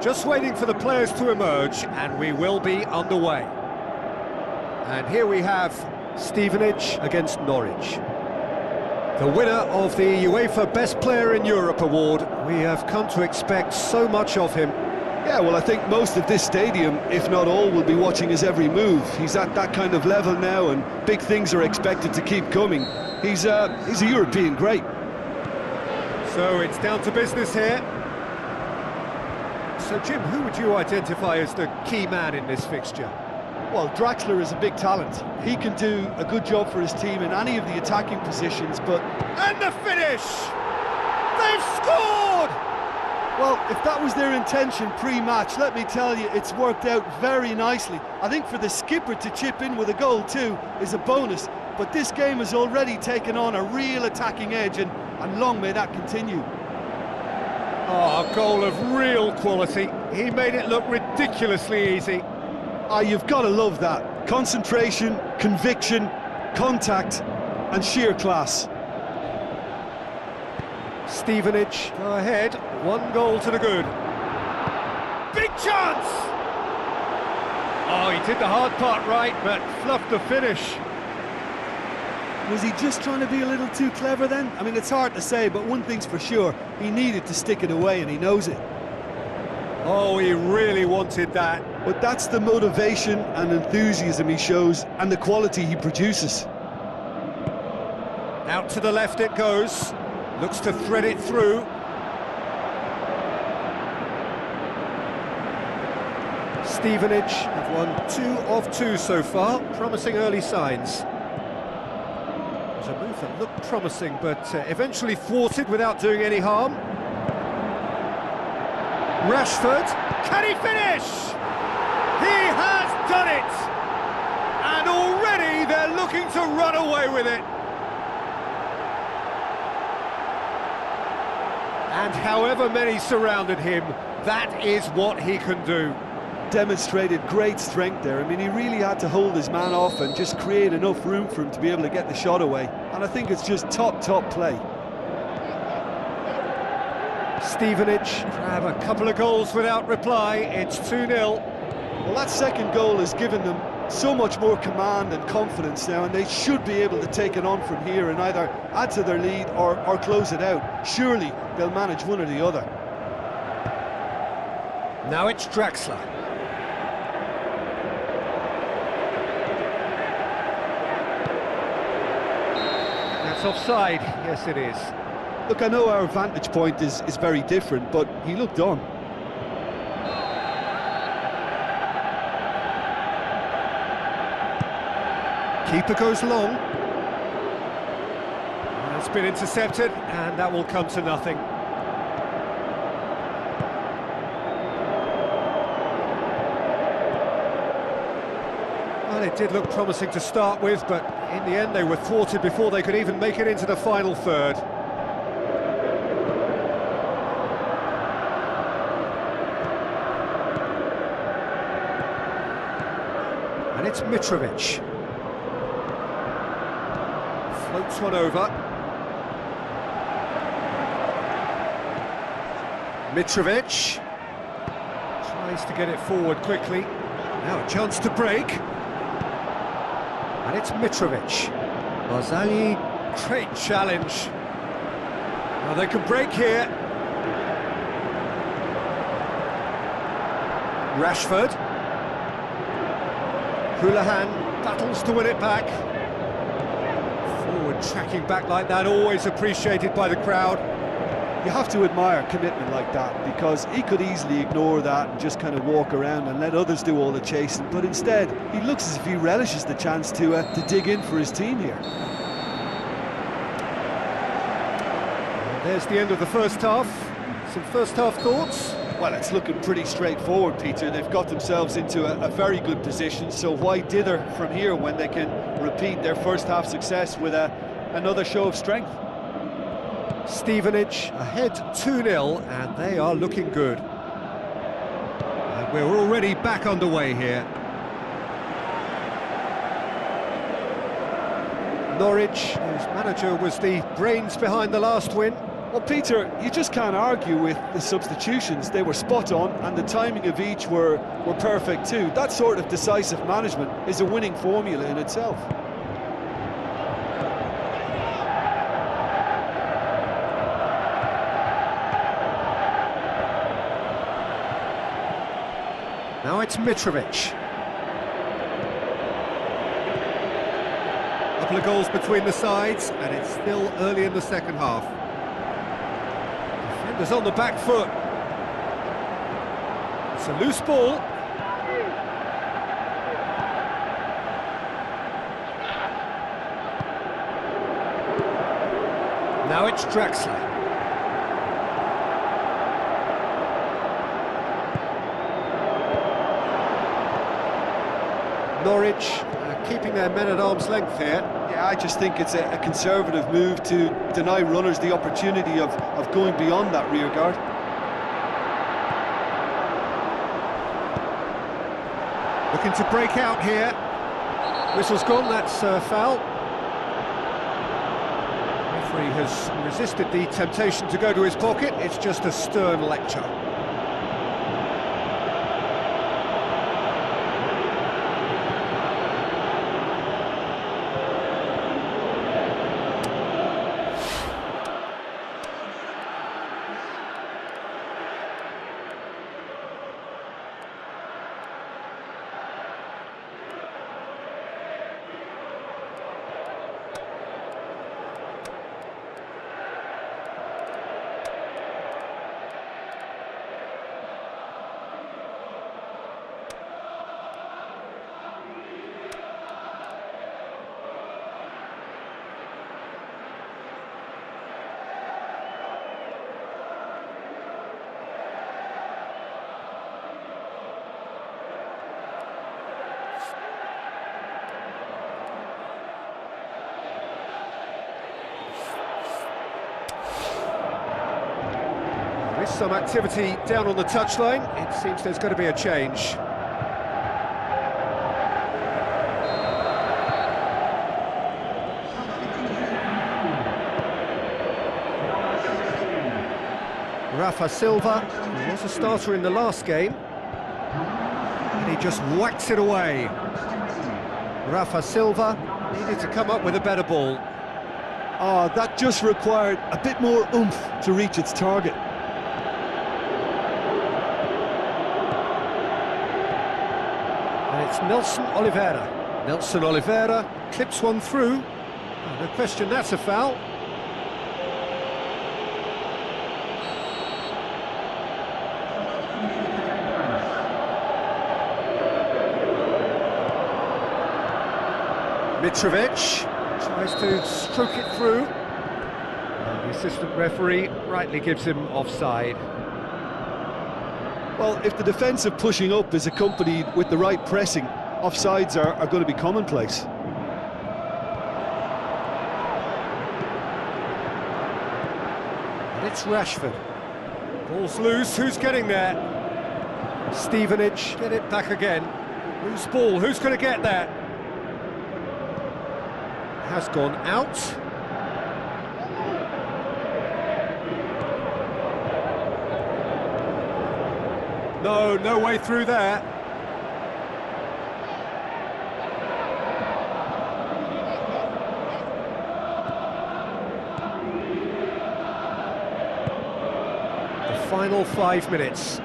Just waiting for the players to emerge, and we will be underway. And here we have Stevenage against Norwich. The winner of the UEFA Best Player in Europe award. We have come to expect so much of him. Yeah, well, I think most of this stadium, if not all, will be watching his every move. He's at that kind of level now, and big things are expected to keep coming. He's a European great. So it's down to business here. So, Jim, who would you identify as the key man in this fixture? Well, Draxler is a big talent. He can do a good job for his team in any of the attacking positions, but... And the finish! They've scored! Well, if that was their intention pre-match, let me tell you, it's worked out very nicely. I think for the skipper to chip in with a goal too is a bonus, but this game has already taken on a real attacking edge, and long may that continue. Oh, a goal of real quality. He made it look ridiculously easy. Ah, you've got to love that. Concentration, conviction, contact, and sheer class. Stevenage go ahead, 1 goal to the good. Big chance! Oh, he did the hard part right, but fluffed the finish. Was he just trying to be a little too clever then? I mean, it's hard to say, but one thing's for sure, he needed to stick it away, and he knows it. Oh, he really wanted that. But that's the motivation and enthusiasm he shows, and the quality he produces. Out to the left it goes. Looks to thread it through. Stevenage have won 2 of 2 so far. Promising early signs. It was a move that looked promising, but eventually thwarted without doing any harm. Rashford, can he finish? He has done it! And already they're looking to run away with it. And however many surrounded him, that is what he can do. Demonstrated great strength there. I mean, he really had to hold his man off and just create enough room for him to be able to get the shot away. And I think it's just top play. Stevenage grab a couple of goals without reply. It's 2-0. Well, that second goal has given them so much more command and confidence now, and they should be able to take it on from here and either add to their lead or close it out. Surely they'll manage one or the other. Now it's Draxler. That's offside. Yes, it is. Look, I know our vantage point is very different, but he looked on. Keeper goes long. It's been intercepted, and that will come to nothing. Well, it did look promising to start with, but in the end they were thwarted before they could even make it into the final third. And it's Mitrovic. Floats one over. Mitrovic tries to get it forward quickly. Now a chance to break. And it's Mitrovic. Barzali, great challenge. Now they can break here. Rashford. Houlihan battles to win it back. Forward tracking back like that, always appreciated by the crowd. You have to admire commitment like that, because he could easily ignore that and just kind of walk around and let others do all the chasing, but instead he looks as if he relishes the chance to dig in for his team here. And there's the end of the first half. Some first half thoughts? Well, it's looking pretty straightforward, Peter. They've got themselves into a very good position, so why dither from here when they can repeat their first half success with another show of strength? Stevenage ahead 2-0, and they are looking good. And we're already back underway here. Norwich, whose manager was the brains behind the last win, Well, Peter, you just can't argue with the substitutions. They were spot on, and the timing of each were perfect too. That sort of decisive management is a winning formula in itself. Now it's Mitrovic. Couple of goals between the sides, and it's still early in the second half. Defenders on the back foot. It's a loose ball. Now it's Draxler. Norwich keeping their men at arm's length here. Yeah, I just think it's a conservative move to deny runners the opportunity of going beyond that rear guard. Looking to break out here. Whistle's gone, that's a foul. Referee has resisted the temptation to go to his pocket. It's just a stern lecture. There is some activity down on the touchline. It seems there's going to be a change. Rafa Silva, who was a starter in the last game, and he just whacks it away. Rafa Silva needed to come up with a better ball. Oh, that just required a bit more oomph to reach its target. And it's Nelson Oliveira. Nelson Oliveira clips one through. No question that's a foul. Mitrovic tries to stroke it through. And the assistant referee rightly gives him offside. Well, if the defensive pushing up is accompanied with the right pressing, offsides are going to be commonplace. And it's Rashford. Ball's loose, who's getting there? Stevenage, get it back again. Loose ball, who's going to get there? Has gone out. No way through there. The final 5 minutes.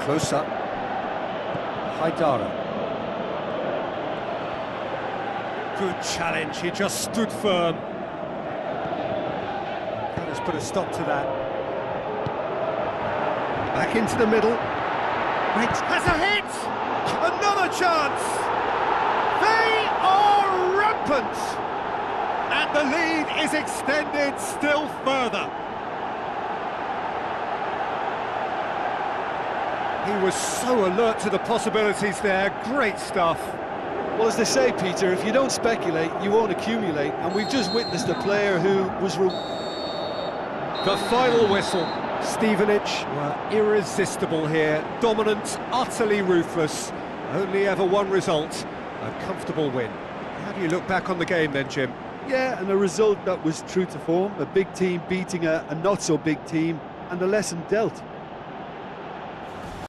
Close up. Haidara. Good challenge, he just stood firm. That has put a stop to that. Back into the middle. Right, has a hit! Another chance! They are rampant! And the lead is extended still further. He was so alert to the possibilities there, great stuff. Well, as they say, Peter, if you don't speculate, you won't accumulate, and we've just witnessed a player who was... The final whistle. Stevenage were irresistible here, dominant, utterly ruthless, only ever one result, a comfortable win. How do you look back on the game then, Jim? Yeah, and a result that was true to form, a big team beating a not-so-big team, and the lesson dealt.